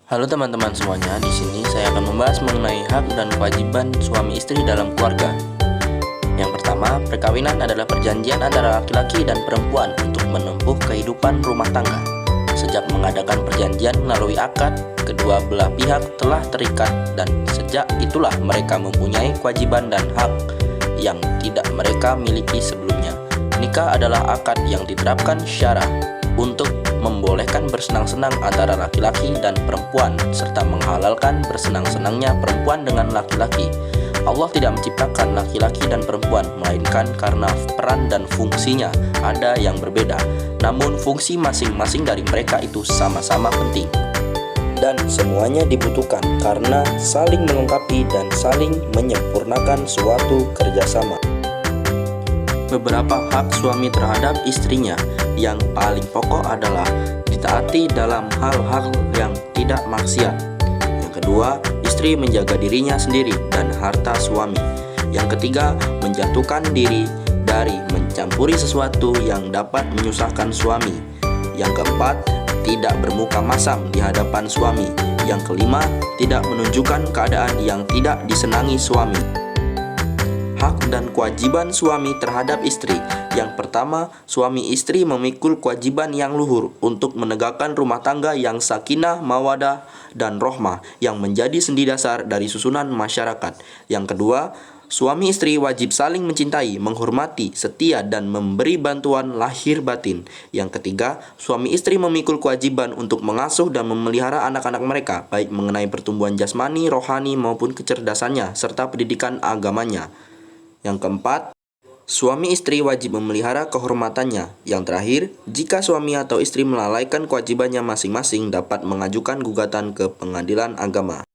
Halo teman-teman semuanya, di sini saya akan membahas mengenai hak dan kewajiban suami istri dalam keluarga. Yang pertama, perkawinan adalah perjanjian antara laki-laki dan perempuan untuk menempuh kehidupan rumah tangga. Sejak mengadakan perjanjian melalui akad, kedua belah pihak telah terikat dan sejak itulah mereka mempunyai kewajiban dan hak yang tidak mereka miliki sebelumnya. Nikah adalah akad yang diterapkan syara untuk membolehkan bersenang-senang antara laki-laki dan perempuan serta menghalalkan bersenang-senangnya perempuan dengan laki-laki. Allah tidak menciptakan laki-laki dan perempuan, melainkan karena peran dan fungsinya ada yang berbeda. Namun fungsi masing-masing dari mereka itu sama-sama penting dan semuanya dibutuhkan karena saling melengkapi dan saling menyempurnakan suatu kerjasama. Beberapa hak suami terhadap istrinya yang paling pokok adalah ditaati dalam hal-hal yang tidak maksiat. Yang kedua, istri menjaga dirinya sendiri dan harta suami. Yang ketiga, menjatuhkan diri dari mencampuri sesuatu yang dapat menyusahkan suami. Yang keempat, tidak bermuka masam di hadapan suami. Yang kelima, tidak menunjukkan keadaan yang tidak disenangi suami. Hak dan kewajiban suami terhadap istri. Yang pertama, suami istri memikul kewajiban yang luhur untuk menegakkan rumah tangga yang sakinah, mawadah, dan rohmah yang menjadi sendi dasar dari susunan masyarakat. Yang kedua, suami istri wajib saling mencintai, menghormati, setia, dan memberi bantuan lahir batin. Yang ketiga, suami istri memikul kewajiban untuk mengasuh dan memelihara anak-anak mereka, baik mengenai pertumbuhan jasmani, rohani, maupun kecerdasannya, serta pendidikan agamanya. Yang keempat, suami istri wajib memelihara kehormatannya. Yang terakhir, jika suami atau istri melalaikan kewajibannya masing-masing dapat mengajukan gugatan ke pengadilan agama.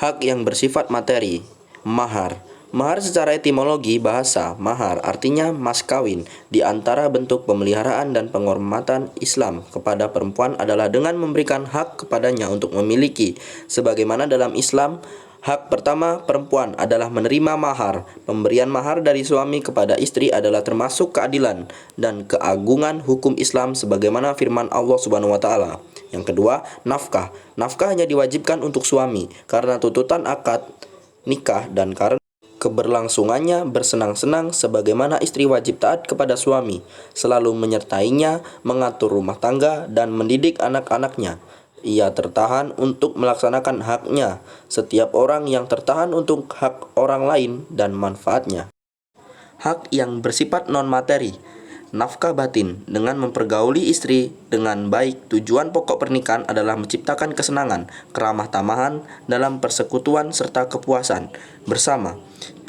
Hak yang bersifat materi. Mahar. Mahar secara etimologi bahasa mahar artinya mas kawin. Di antara bentuk pemeliharaan dan penghormatan Islam kepada perempuan adalah dengan memberikan hak kepadanya untuk memiliki. Sebagaimana dalam Islam, hak pertama perempuan adalah menerima mahar. Pemberian mahar dari suami kepada istri adalah termasuk keadilan dan keagungan hukum Islam sebagaimana firman Allah Subhanahu wa taala. Yang kedua, nafkah. Nafkah hanya diwajibkan untuk suami karena tuntutan akad nikah dan karena keberlangsungannya bersenang-senang sebagaimana istri wajib taat kepada suami, selalu menyertainya, mengatur rumah tangga dan mendidik anak-anaknya. Ia tertahan untuk melaksanakan haknya. Setiap orang yang tertahan untuk hak orang lain dan manfaatnya. Hak yang bersifat non-materi. Nafkah batin. Dengan mempergauli istri dengan baik, tujuan pokok pernikahan adalah menciptakan kesenangan, keramah tamahan dalam persekutuan serta kepuasan bersama.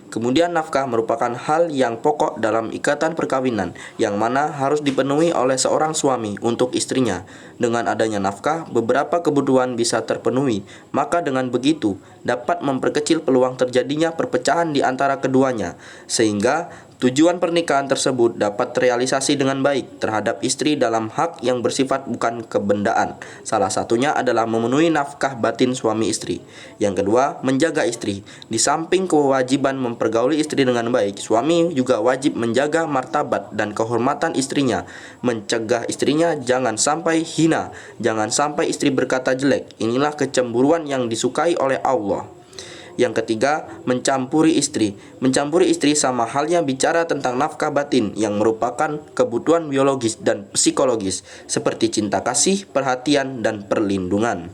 Kemudian nafkah merupakan hal yang pokok dalam ikatan perkawinan yang mana harus dipenuhi oleh seorang suami untuk istrinya. Dengan adanya nafkah, beberapa kebutuhan bisa terpenuhi. Maka dengan begitu dapat memperkecil peluang terjadinya perpecahan di antara keduanya, sehingga tujuan pernikahan tersebut dapat terrealisasi dengan baik terhadap istri dalam hak yang bersifat bukan kebendaan. Salah satunya adalah memenuhi nafkah batin suami istri. Yang kedua, menjaga istri. Di samping kewajiban mempergauli istri dengan baik, suami juga wajib menjaga martabat dan kehormatan istrinya, mencegah istrinya jangan sampai hina, jangan sampai istri berkata jelek. Inilah kecemburuan yang disukai oleh Allah. Yang ketiga, mencampuri istri. Mencampuri istri sama halnya bicara tentang nafkah batin yang merupakan kebutuhan biologis dan psikologis seperti cinta kasih, perhatian, dan perlindungan.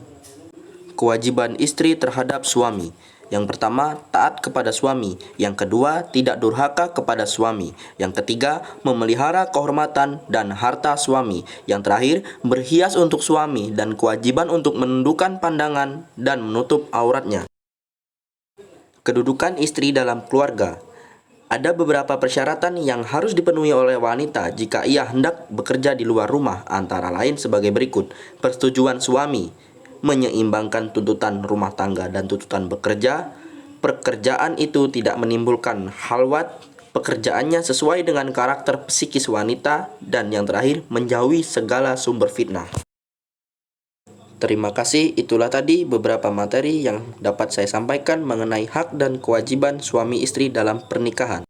Kewajiban istri terhadap suami. Yang pertama, taat kepada suami. Yang kedua, tidak durhaka kepada suami. Yang ketiga, memelihara kehormatan dan harta suami. Yang terakhir, berhias untuk suami dan kewajiban untuk menundukkan pandangan dan menutup auratnya. Kedudukan istri dalam keluarga. Ada beberapa persyaratan yang harus dipenuhi oleh wanita jika ia hendak bekerja di luar rumah, antara lain sebagai berikut. Persetujuan suami, menyeimbangkan tuntutan rumah tangga dan tuntutan bekerja. Pekerjaan itu tidak menimbulkan khalwat, pekerjaannya sesuai dengan karakter psikis wanita, dan yang terakhir, menjauhi segala sumber fitnah. Terima kasih, itulah tadi beberapa materi yang dapat saya sampaikan mengenai hak dan kewajiban suami istri dalam pernikahan.